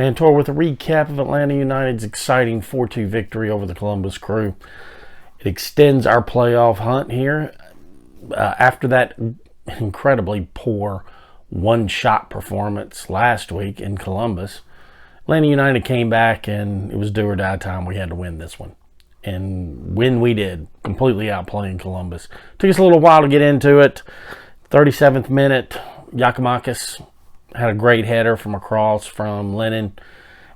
Tantor with a recap of Atlanta United's exciting 4-2 victory over the Columbus Crew. It extends our playoff hunt here. After that incredibly poor one-shot performance last week in Columbus, Atlanta United came back and it was do or die time. We had to win this one. And when we did, completely outplaying Columbus. Took us a little while to get into it. 37th minute, Giakoumakis had a great header from across from Lennon,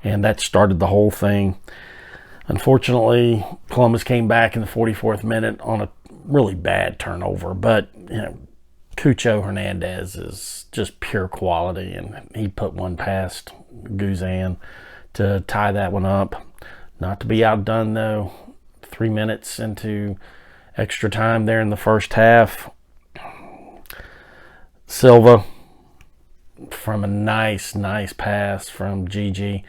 and that started the whole thing. Unfortunately, Columbus came back in the 44th minute on a really bad turnover, but Cucho Hernandez is just pure quality, and he put one past Guzan to tie that one up. Not to be outdone, though. 3 minutes into extra time there in the first half, Silva, from a nice pass from Gigi.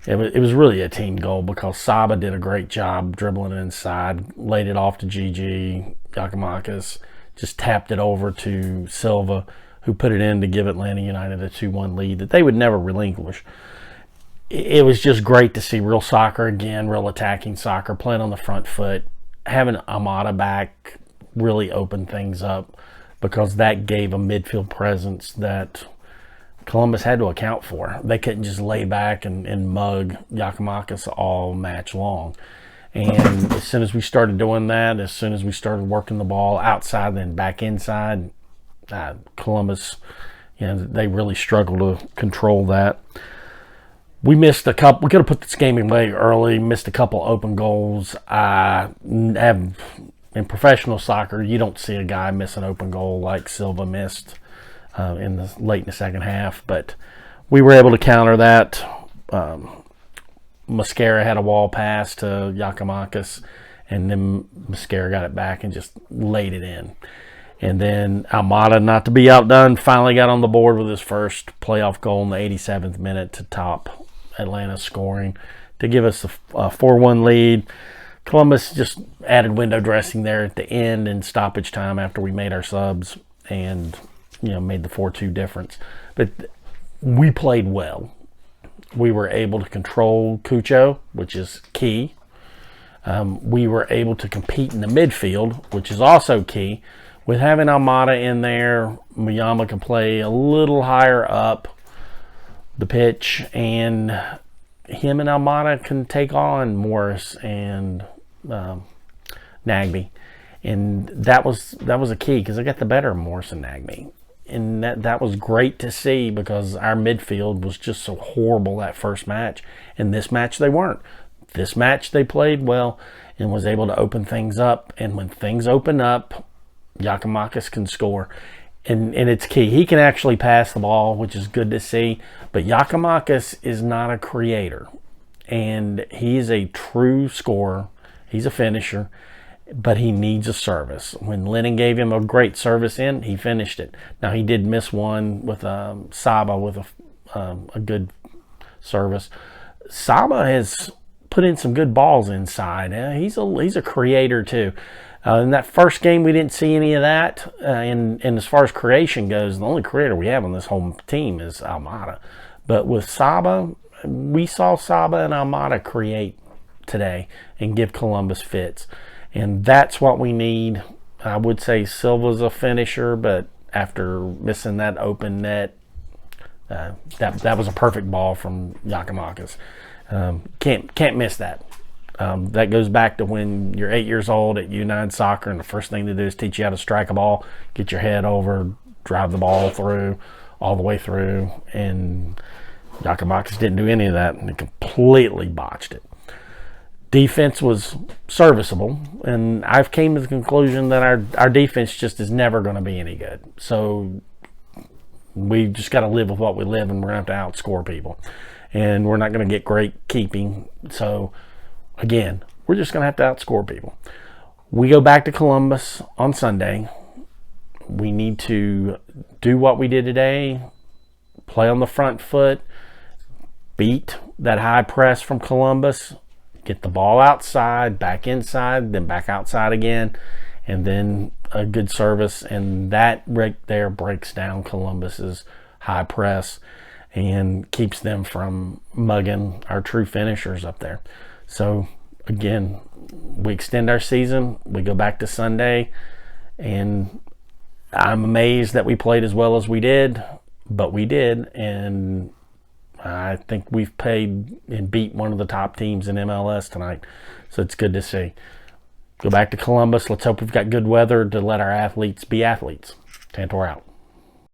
It was really a team goal because Saba did a great job dribbling inside, laid it off to Gigi. Giakoumakis just tapped it over to Silva, who put it in to give Atlanta United a 2-1 lead that they would never relinquish. It was just great to see real soccer again, real attacking soccer, playing on the front foot. Having Amada back really opened things up because that gave a midfield presence that Columbus had to account for. They couldn't just lay back and mug Giakoumakis all match long. And as soon as we started doing that, as soon as we started working the ball outside and back inside, Columbus, they really struggled to control that. We missed a couple. We could have put this game away early. Missed a couple open goals. In professional soccer, you don't see a guy miss an open goal like Silva missed late in the second half. But we were able to counter that. Mosquera had a wall pass to Giakoumakis, and then Mosquera got it back and just laid it in. And then Almada, not to be outdone, finally got on the board with his first playoff goal in the 87th minute to top Atlanta scoring to give us a 4-1 lead. Columbus just added window dressing there at the end in stoppage time after we made our subs and made the 4-2 difference. But we played well. We were able to control Cucho, which is key. We were able to compete in the midfield, which is also key. With having Almada in there, Muyama can play a little higher up the pitch, and him and Almada can take on Morris and Nagbe. And that was a key because I got the better of Morris and Nagbe. And that was great to see because our midfield was just so horrible that first match. And this match they weren't. This match they played well and was able to open things up. And when things open up, Giakoumakis can score. And it's key. He can actually pass the ball, which is good to see. But Giakoumakis is not a creator. And he's a true scorer. He's a finisher. But he needs a service. When Lennon gave him a great service in, he finished it. Now, he did miss one with Saba with a good service. Saba has put in some good balls inside. He's a creator, too. In that first game, we didn't see any of that. And as far as creation goes, the only creator we have on this whole team is Almada. But with Saba, we saw Saba and Almada create today and give Columbus fits. And that's what we need. I would say Silva's a finisher, but after missing that open net, that was a perfect ball from Giakoumakis. Can't miss that. That goes back to when you're 8 years old at U9 soccer, and the first thing to do is teach you how to strike a ball, get your head over, drive the ball through, all the way through. And Giakoumakis didn't do any of that, and he completely botched it. Defense was serviceable, and I've came to the conclusion that our defense just is never going to be any good. So we just got to live with what we live, and we're going to have to outscore people. And we're not going to get great keeping. So, again, we're just going to have to outscore people. We go back to Columbus on Sunday. We need to do what we did today, play on the front foot, beat that high press from Columbus, get the ball outside, back inside, then back outside again, and then a good service. And that right there breaks down Columbus's high press. and keeps them from mugging our true finishers up there. So again, we extend our season. We go back to Sunday, and I'm amazed that we played as well as we did, but we did, and I think we've played and beat one of the top teams in MLS tonight. So it's good to see. Go back to Columbus. Let's hope we've got good weather to let our athletes be athletes. Tantor out.